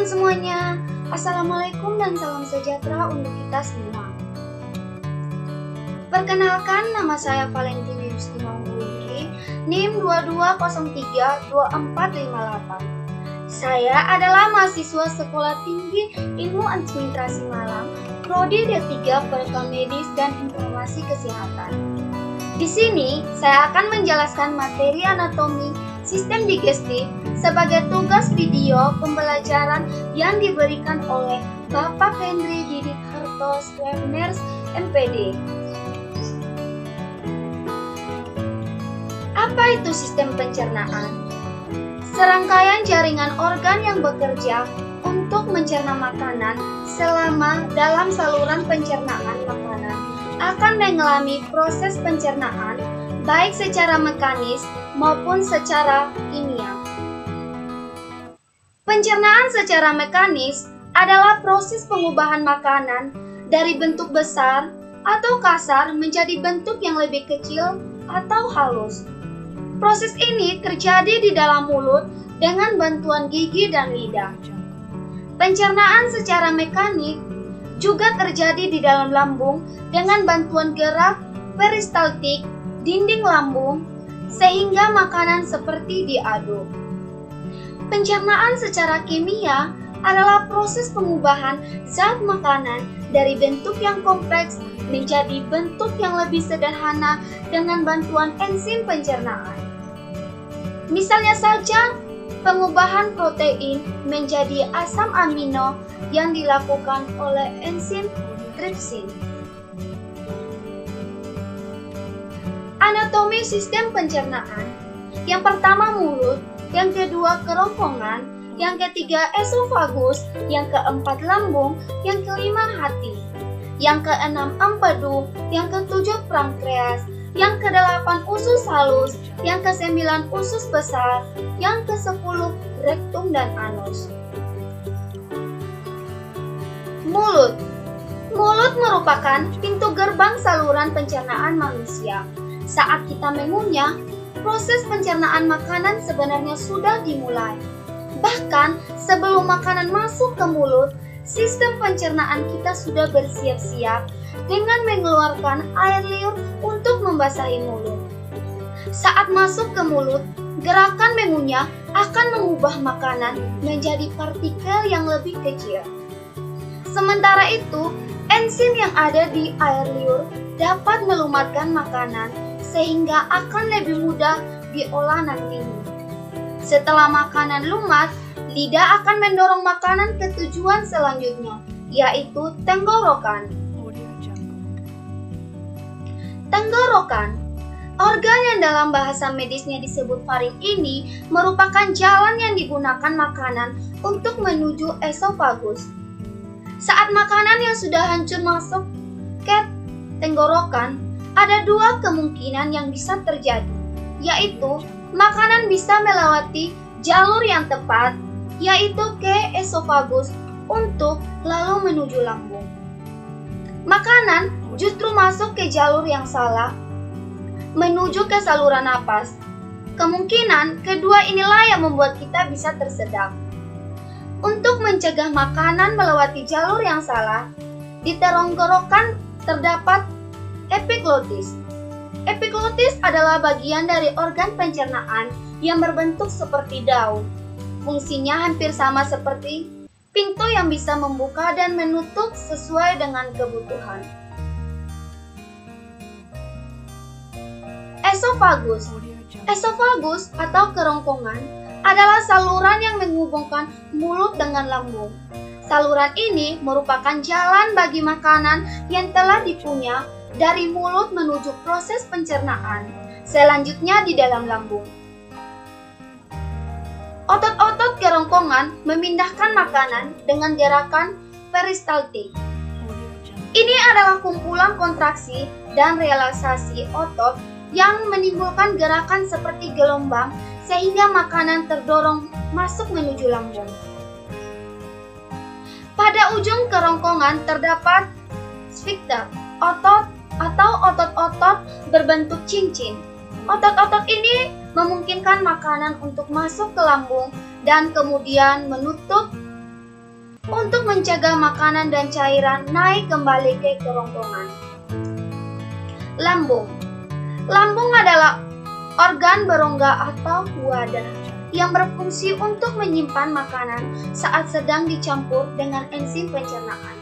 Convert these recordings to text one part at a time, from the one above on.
teman-teman semuanya, Assalamualaikum dan salam sejahtera untuk kita semua. Perkenalkan, nama saya Valentina Yustina Unggulri, NIM 22032458. Saya adalah mahasiswa Sekolah Tinggi Ilmu Administrasi Malang, Prodi D3 Perekam Medis dan Informasi Kesehatan. Di sini, saya akan menjelaskan materi anatomi sistem digestif sebagai tugas video pembelajaran yang diberikan oleh Bapak Henry Didit Hartos, Webners, MPD. Apa itu sistem pencernaan? Serangkaian jaringan organ yang bekerja untuk mencerna makanan selama dalam saluran pencernaan makanan akan mengalami proses pencernaan baik secara mekanis maupun secara kimia. Pencernaan secara mekanis adalah proses pengubahan makanan dari bentuk besar atau kasar menjadi bentuk yang lebih kecil atau halus. Proses ini terjadi di dalam mulut dengan bantuan gigi dan lidah. Pencernaan secara mekanik juga terjadi di dalam lambung dengan bantuan gerak peristaltik dinding lambung sehingga makanan seperti diaduk. Pencernaan secara kimia adalah proses pengubahan zat makanan dari bentuk yang kompleks menjadi bentuk yang lebih sederhana dengan bantuan enzim pencernaan. Misalnya saja, pengubahan protein menjadi asam amino yang dilakukan oleh enzim tripsin. Anatomi sistem pencernaan. Yang pertama mulut, yang kedua kerongkongan, yang ketiga esofagus, yang keempat lambung, yang kelima hati, yang keenam empedu, yang ketujuh pankreas, yang kedelapan usus halus, yang kesembilan usus besar, yang kesepuluh rektum dan anus. Mulut. Mulut merupakan pintu gerbang saluran pencernaan manusia. Saat kita mengunyah, proses pencernaan makanan sebenarnya sudah dimulai. Bahkan sebelum makanan masuk ke mulut, sistem pencernaan kita sudah bersiap-siap dengan mengeluarkan air liur untuk membasahi mulut. Saat masuk ke mulut, gerakan mengunyah akan mengubah makanan menjadi partikel yang lebih kecil. Sementara itu, enzim yang ada di air liur dapat melumatkan makanan sehingga akan lebih mudah diolah nantinya. Setelah makanan lumat, lidah akan mendorong makanan ke tujuan selanjutnya, yaitu tenggorokan. Tenggorokan, organ yang dalam bahasa medisnya disebut faring ini merupakan jalan yang digunakan makanan untuk menuju esofagus. Saat makanan yang sudah hancur masuk ke tenggorokan, ada dua kemungkinan yang bisa terjadi, yaitu makanan bisa melewati jalur yang tepat, yaitu ke esofagus untuk lalu menuju lambung. Makanan justru masuk ke jalur yang salah, menuju ke saluran napas. Kemungkinan kedua inilah yang membuat kita bisa tersedak. Untuk mencegah makanan melewati jalur yang salah, di tenggorokan terdapat epiglotis. Epiglotis adalah bagian dari organ pencernaan yang berbentuk seperti daun. Fungsinya hampir sama seperti pintu yang bisa membuka dan menutup sesuai dengan kebutuhan. Esofagus. Esofagus atau kerongkongan adalah saluran yang menghubungkan mulut dengan lambung. Saluran ini merupakan jalan bagi makanan yang telah dikunyah dari mulut menuju proses pencernaan, selanjutnya di dalam lambung. Otot-otot kerongkongan memindahkan makanan dengan gerakan peristaltik. Ini adalah kumpulan kontraksi dan relaksasi otot yang menimbulkan gerakan seperti gelombang sehingga makanan terdorong masuk menuju lambung. Pada ujung kerongkongan terdapat sphincter, otot atau otot-otot berbentuk cincin. Otot-otot ini memungkinkan makanan untuk masuk ke lambung dan kemudian menutup untuk mencegah makanan dan cairan naik kembali ke kerongkongan. Lambung. Lambung adalah organ berongga atau wadah yang berfungsi untuk menyimpan makanan saat sedang dicampur dengan enzim pencernaan.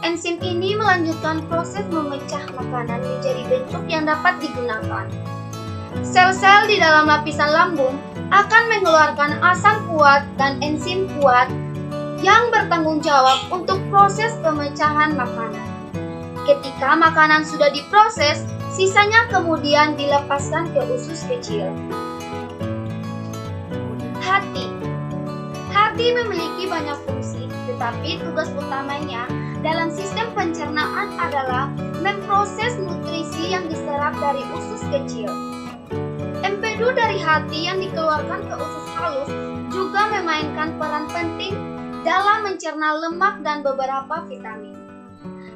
Enzim ini melanjutkan proses memecah makanan menjadi bentuk yang dapat digunakan. Sel-sel di dalam lapisan lambung akan mengeluarkan asam kuat dan enzim kuat yang bertanggung jawab untuk proses pemecahan makanan. Ketika makanan sudah diproses, sisanya kemudian dilepaskan ke usus kecil. Hati. Hati memiliki banyak fungsi, tetapi tugas utamanya dalam sistem pencernaan adalah memproses nutrisi yang diserap dari usus kecil. Empedu dari hati yang dikeluarkan ke usus halus juga memainkan peran penting dalam mencerna lemak dan beberapa vitamin.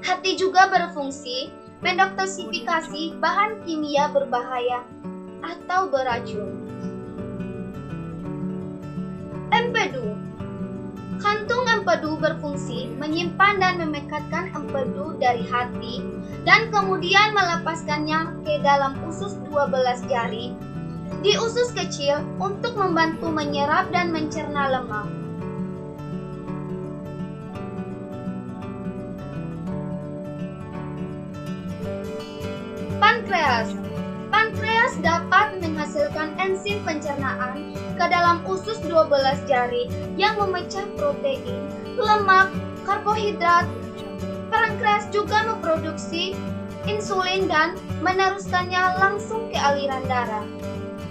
Hati juga berfungsi mendoksifikasi bahan kimia berbahaya atau beracun. Empedu. Kantung empedu berfungsi menyimpan dan memekatkan empedu dari hati dan kemudian melepaskannya ke dalam usus 12 jari di usus kecil untuk membantu menyerap dan mencerna lemak. Pankreas. Pankreas dapat menghasilkan enzim pencernaan ke dalam usus 12 jari yang memecah protein, lemak, karbohidrat. Pankreas juga memproduksi insulin dan meneruskannya langsung ke aliran darah.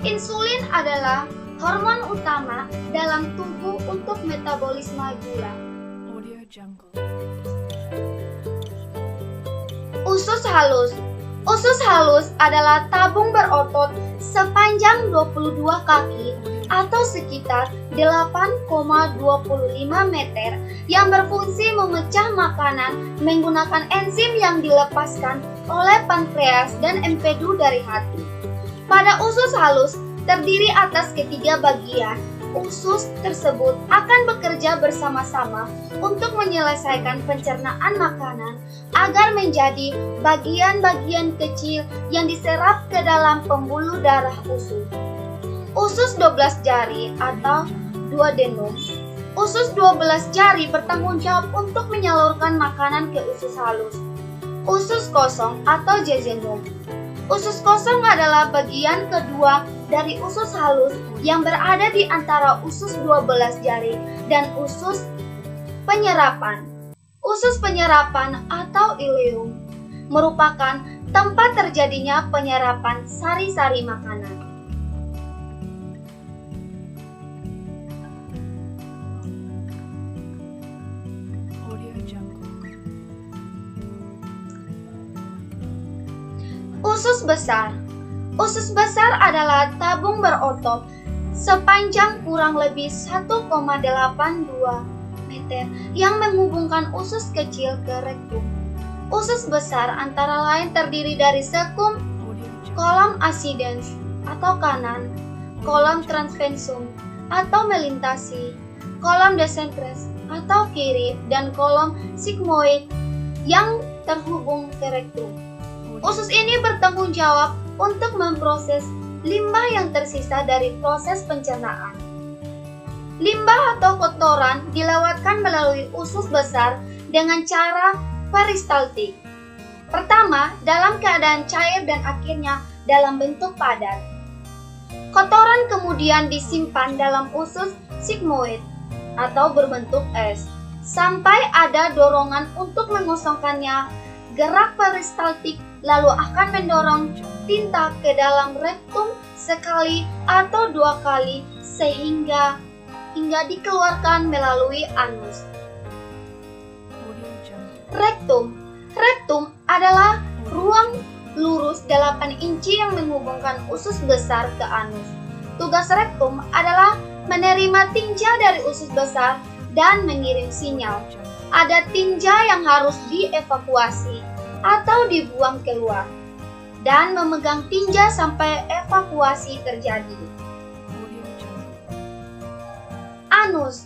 Insulin adalah hormon utama dalam tubuh untuk metabolisme gula. Usus halus. Usus halus adalah tabung berotot sepanjang 22 kaki atau sekitar 8,25 meter yang berfungsi memecah makanan menggunakan enzim yang dilepaskan oleh pankreas dan empedu dari hati. Pada usus halus terdiri atas ketiga bagian. Usus tersebut akan bekerja bersama-sama untuk menyelesaikan pencernaan makanan agar menjadi bagian-bagian kecil yang diserap ke dalam pembuluh darah usus. Usus 12 jari atau duodenum. Usus 12 jari bertanggung jawab untuk menyalurkan makanan ke usus halus. Usus kosong atau jejunum. Usus kosong adalah bagian kedua dari usus halus yang berada di antara usus 12 jari dan usus penyerapan. Usus penyerapan atau ileum merupakan tempat terjadinya penyerapan sari-sari makanan. Usus besar. Usus besar adalah tabung berotot sepanjang kurang lebih 1,82 meter yang menghubungkan usus kecil ke rektum. Usus besar antara lain terdiri dari sekum, kolom ascendens atau kanan, kolom transversum atau melintasi, kolom descendens atau kiri, dan kolom sigmoid yang terhubung ke rektum. Usus ini bertanggung jawab untuk memproses limbah yang tersisa dari proses pencernaan. Limbah atau kotoran dilewatkan melalui usus besar dengan cara peristaltik. Pertama, dalam keadaan cair dan akhirnya dalam bentuk padat. Kotoran kemudian disimpan dalam usus sigmoid atau berbentuk es sampai ada dorongan untuk mengosongkannya. Gerak peristaltik lalu akan mendorong tinta ke dalam rektum sekali atau dua kali hingga dikeluarkan melalui anus. Rektum adalah ruang lurus 8 inci yang menghubungkan usus besar ke anus. Tugas rektum adalah menerima tinja dari usus besar dan mengirim sinyal. Ada tinja yang harus dievakuasi atau dibuang keluar, dan memegang tinja sampai evakuasi terjadi. Anus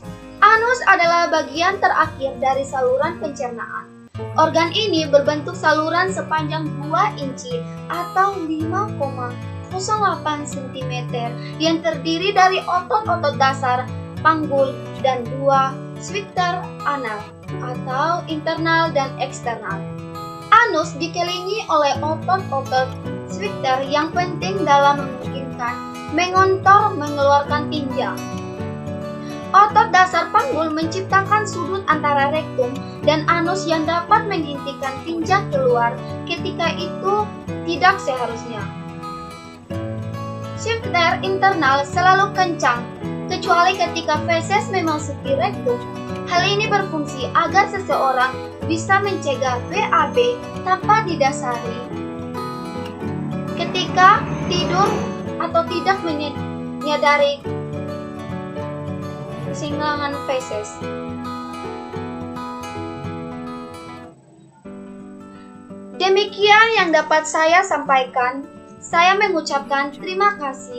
Anus adalah bagian terakhir dari saluran pencernaan. Organ ini berbentuk saluran sepanjang 2 inci atau 5,08 cm yang terdiri dari otot-otot dasar, panggul, dan 2 sphincter anal atau internal dan eksternal. Anus dikelilingi oleh otot-otot sphincter yang penting dalam memungkinkan mengontor mengeluarkan tinja. Otot dasar panggul menciptakan sudut antara rektum dan anus yang dapat menghentikan tinja keluar ketika itu tidak seharusnya. Sphincter internal selalu kencang, kecuali ketika feses memasuki rektum. Hal ini berfungsi agar seseorang bisa mencegah BAB tanpa didasari ketika tidur atau tidak menyadari singlangan feses. Demikian yang dapat saya sampaikan. Saya mengucapkan terima kasih.